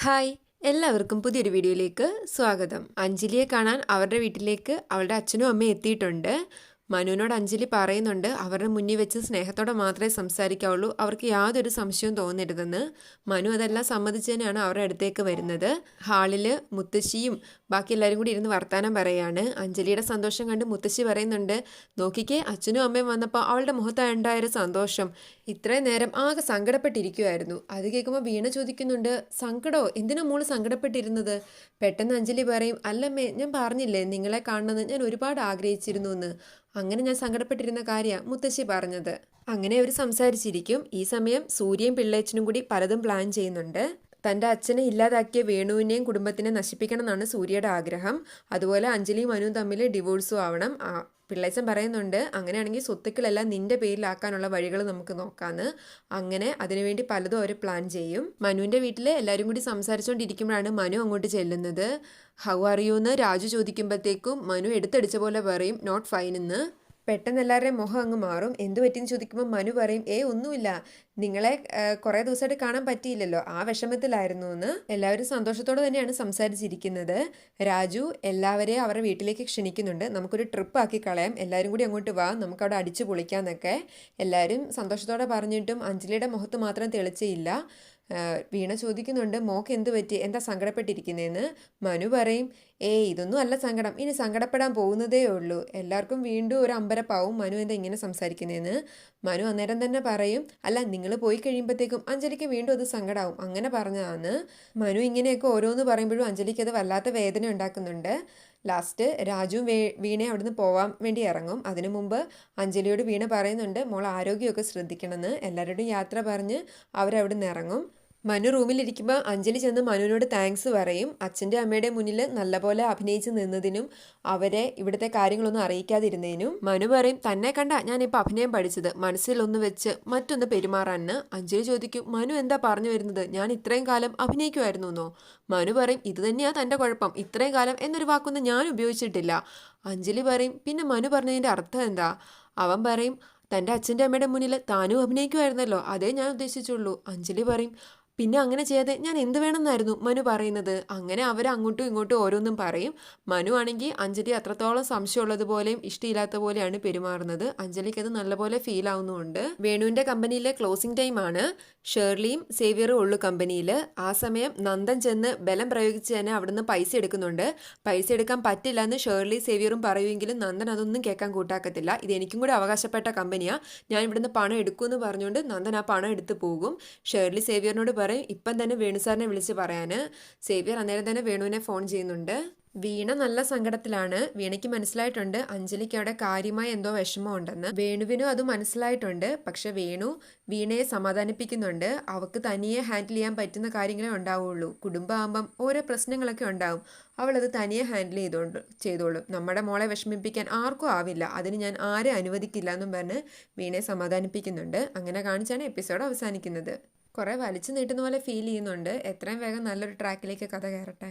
Hi, എല്ലാവർക്കും പുതിയൊരു വീഡിയോയിലേക്ക് സ്വാഗതം. അഞ്ജലിയെ കാണാൻ അവരുടെ വീട്ടിലേക്ക് അവളുടെ അച്ഛനും അമ്മയും എത്തിയിട്ടുണ്ട്. മനുവിനോട് അഞ്ജലി പറയുന്നുണ്ട് അവരുടെ മുന്നിൽ വെച്ച് സ്നേഹത്തോടെ മാത്രമേ സംസാരിക്കാവുള്ളൂ, അവർക്ക് യാതൊരു സംശയവും തോന്നരുതെന്ന്. മനു അതെല്ലാം സമ്മതിച്ച് തന്നെയാണ് അവരുടെ അടുത്തേക്ക് വരുന്നത്. ഹാളിൽ മുത്തശ്ശിയും ബാക്കി എല്ലാവരും കൂടി ഇരുന്ന് വർത്താനം പറയാണ്. അഞ്ജലിയുടെ സന്തോഷം കണ്ട് മുത്തശ്ശി പറയുന്നുണ്ട്, നോക്കിക്കേ അച്ഛനും അമ്മയും വന്നപ്പോൾ അവളുടെ മുഖത്തായുണ്ടായൊരു സന്തോഷം. ഇത്രയും നേരം ആകെ സങ്കടപ്പെട്ടിരിക്കുമായിരുന്നു. അത് കേൾക്കുമ്പോൾ വീണ ചോദിക്കുന്നുണ്ട്, സങ്കടമോ, എന്തിനാ മോള് സങ്കടപ്പെട്ടിരുന്നത്? പെട്ടെന്ന് അഞ്ജലി പറയും, അല്ലമ്മേ, ഞാൻ പറഞ്ഞില്ലേ നിങ്ങളെ കാണണമെന്ന് ഞാൻ ഒരുപാട് ആഗ്രഹിച്ചിരുന്നു എന്ന്. അങ്ങനെ ഞാൻ സങ്കടപ്പെട്ടിരുന്ന കാര്യമാണ് മുത്തശ്ശി പറഞ്ഞത്. അങ്ങനെ അവർ സംസാരിച്ചിരിക്കും. ഈ സമയം സൂര്യയും പിള്ളേച്ചനും കൂടി പലതും പ്ലാൻ ചെയ്യുന്നുണ്ട്. തൻ്റെ അച്ഛനെ ഇല്ലാതാക്കിയ വേണുവിനെയും കുടുംബത്തിനെ നശിപ്പിക്കണം എന്നാണ് സൂര്യയുടെ ആഗ്രഹം. അതുപോലെ അഞ്ജലിയും മനുവും തമ്മിൽ ഡിവോഴ്സും ആവണം. പിള്ളേച്ചൻ പറയുന്നുണ്ട്, അങ്ങനെയാണെങ്കിൽ സ്വത്തുക്കളെല്ലാം നിന്റെ പേരിലാക്കാനുള്ള വഴികൾ നമുക്ക് നോക്കാമെന്ന്. അങ്ങനെ അതിനുവേണ്ടി പലതും അവർ പ്ലാൻ ചെയ്യും. മനുവിൻ്റെ വീട്ടിൽ എല്ലാവരും കൂടി സംസാരിച്ചുകൊണ്ടിരിക്കുമ്പോഴാണ് മനു അങ്ങോട്ട് ചെല്ലുന്നത്. ഹൗ ആർ യു എന്ന് രാജു ചോദിക്കുമ്പോഴത്തേക്കും മനു എടുത്തടിച്ച പോലെ പറയും നോട്ട് ഫൈൻ എന്ന്. പെട്ടെന്ന് എല്ലാവരുടെയും മുഖം അങ്ങ് മാറും. എന്തു പറ്റിയെന്ന് ചോദിക്കുമ്പോൾ മനു പറയും, ഒന്നുമില്ല, നിങ്ങളെ കുറേ ദിവസമായിട്ട് കാണാൻ പറ്റിയില്ലല്ലോ, ആ വിഷമത്തിലായിരുന്നു എന്ന്. എല്ലാവരും സന്തോഷത്തോടെ തന്നെയാണ് സംസാരിച്ചിരിക്കുന്നത്. രാജു എല്ലാവരെയും അവരുടെ വീട്ടിലേക്ക് ക്ഷണിക്കുന്നുണ്ട്. നമുക്കൊരു ട്രിപ്പ് ആക്കി കളയാം, എല്ലാവരും കൂടി അങ്ങോട്ട് വാ, നമുക്കവിടെ അടിച്ചു പൊളിക്കാമെന്നൊക്കെ എല്ലാവരും സന്തോഷത്തോടെ പറഞ്ഞിട്ടും അഞ്ജലിയുടെ മുഖത്ത് മാത്രം തെളിച്ചയില്ല. വീണ ചോദിക്കുന്നുണ്ട്, മോക്ക് എന്ത് പറ്റി, എന്താ സങ്കടപ്പെട്ടിരിക്കുന്നതെന്ന്. മനു പറയും, ഇതൊന്നും അല്ല സങ്കടം, ഇനി സങ്കടപ്പെടാൻ പോകുന്നതേ ഉള്ളൂ. എല്ലാവർക്കും വീണ്ടും ഒരു അമ്പരപ്പാവും മനു എന്താ ഇങ്ങനെ സംസാരിക്കുന്നതെന്ന്. മനു അന്നേരം തന്നെ പറയും, അല്ല നിങ്ങൾ പോയി കഴിയുമ്പോഴത്തേക്കും അഞ്ജലിക്ക് വീണ്ടും അത് സങ്കടമാവും, അങ്ങനെ പറഞ്ഞതാണ്. മനു ഇങ്ങനെയൊക്കെ ഓരോന്ന് പറയുമ്പോഴും അഞ്ജലിക്ക് അത് വല്ലാത്ത വേദന ഉണ്ടാക്കുന്നുണ്ട്. ലാസ്റ്റ് രാജുവും വീണയെ അവിടുന്ന് പോവാൻ വേണ്ടി ഇറങ്ങും. അതിനു മുമ്പ് അഞ്ജലിയോട് വീണ പറയുന്നുണ്ട്, മോൾ ആരോഗ്യമൊക്കെ ശ്രദ്ധിക്കണമെന്ന്. എല്ലാവരോടും യാത്ര പറഞ്ഞ് അവരവിടുന്ന് ഇറങ്ങും. മനു റൂമിലിരിക്കുമ്പോൾ അഞ്ജലി ചെന്ന് മനുവിനോട് താങ്ക്സ് പറയും. അച്ഛൻ്റെ അമ്മയുടെ മുന്നിൽ നല്ലപോലെ അഭിനയിച്ച് നിന്നതിനും അവരെ ഇവിടുത്തെ കാര്യങ്ങളൊന്നും അറിയിക്കാതിരുന്നതിനും. മനു പറയും, തന്നെ കണ്ട ഞാനിപ്പോൾ അഭിനയം പഠിച്ചത്, മനസ്സിലൊന്ന് വെച്ച് മറ്റൊന്ന് പെരുമാറാന്ന്. അഞ്ജലി ചോദിക്കും, മനു എന്താ പറഞ്ഞു വരുന്നത്, ഞാൻ ഇത്രയും കാലം അഭിനയിക്കുമായിരുന്നു എന്നോ? മനു പറയും, ഇത് തന്നെയാ തൻ്റെ കുഴപ്പം, ഇത്രയും കാലം എന്നൊരു വാക്കൊന്നും ഞാൻ ഉപയോഗിച്ചിട്ടില്ല. അഞ്ജലി പറയും, പിന്നെ മനു പറഞ്ഞതിൻ്റെ അർത്ഥം എന്താ? അവൻ പറയും, തൻ്റെ അച്ഛൻ്റെ അമ്മയുടെ മുന്നിൽ താനും അഭിനയിക്കുമായിരുന്നല്ലോ, അതേ ഞാൻ ഉദ്ദേശിച്ചുള്ളൂ. അഞ്ജലി പറയും, പിന്നെ അങ്ങനെ ചെയ്യാതെ ഞാൻ എന്ത് വേണമെന്നായിരുന്നു മനു പറയുന്നത്. അങ്ങനെ അവർ അങ്ങോട്ടും ഇങ്ങോട്ടും ഓരോന്നും പറയും. മനു ആണെങ്കിൽ അഞ്ജലി അത്രത്തോളം സംശയമുള്ളതുപോലെയും ഇഷ്ടമില്ലാത്ത പോലെയാണ് പെരുമാറുന്നത്. അഞ്ജലിക്ക് അത് നല്ലപോലെ ഫീൽ ആവുന്നുമുണ്ട്. വേണുവിൻ്റെ കമ്പനിയിലെ ക്ലോസിംഗ് ടൈമാണ്. ഷേർലിയും സേവിയറും ഉള്ളു കമ്പനിയിൽ. ആ സമയം നന്ദൻ ചെന്ന് ബലം പ്രയോഗിച്ച് തന്നെ അവിടുന്ന് പൈസ എടുക്കുന്നുണ്ട്. പൈസ എടുക്കാൻ പറ്റില്ല എന്ന് ഷേർലി സേവിയറും പറയുമെങ്കിലും നന്ദൻ അതൊന്നും കേൾക്കാൻ കൂട്ടാക്കത്തില്ല. ഇത് എനിക്കും കൂടി അവകാശപ്പെട്ട കമ്പനിയാണ്, ഞാൻ ഇവിടുന്ന് പണം എടുക്കുമെന്ന് പറഞ്ഞുകൊണ്ട് നന്ദൻ ആ പണം എടുത്ത് പോകും. ഷേർലി സേവിയറിനോട് പറയും, ഇപ്പം തന്നെ വേണു സാറിനെ വിളിച്ച് പറയാൻ. സേവിയർ അന്നേരം തന്നെ വേണുവിനെ ഫോൺ ചെയ്യുന്നുണ്ട്. വീണ നല്ല സങ്കടത്തിലാണ്. വീണയ്ക്ക് മനസ്സിലായിട്ടുണ്ട് അഞ്ജലിക്ക് അവിടെ കാര്യമായ എന്തോ വിഷമം ഉണ്ടെന്ന്. വേണുവിനും അത് മനസ്സിലായിട്ടുണ്ട്. പക്ഷെ വേണു വീണയെ സമാധാനിപ്പിക്കുന്നുണ്ട്. അവൾക്ക് തനിയെ ഹാൻഡിൽ ചെയ്യാൻ പറ്റുന്ന കാര്യങ്ങളെ ഉണ്ടാവുള്ളൂ. കുടുംബമാകുമ്പം ഓരോ പ്രശ്നങ്ങളൊക്കെ ഉണ്ടാവും, അവളത് തനിയെ ഹാൻഡിൽ ചെയ്തോളും. നമ്മുടെ മോളെ വിഷമിപ്പിക്കാൻ ആർക്കും ആവില്ല, അതിന് ഞാൻ ആരെ അനുവദിക്കില്ല എന്നും പറഞ്ഞ് വീണയെ സമാധാനിപ്പിക്കുന്നുണ്ട്. അങ്ങനെ കാണിച്ചാണ് എപ്പിസോഡ് അവസാനിക്കുന്നത്. കുറേ വലിച്ചു നീട്ടുന്ന പോലെ ഫീൽ ചെയ്യുന്നുണ്ട്. എത്രയും വേഗം നല്ലൊരു ട്രാക്കിലേക്ക് കഥ കയറട്ടെ.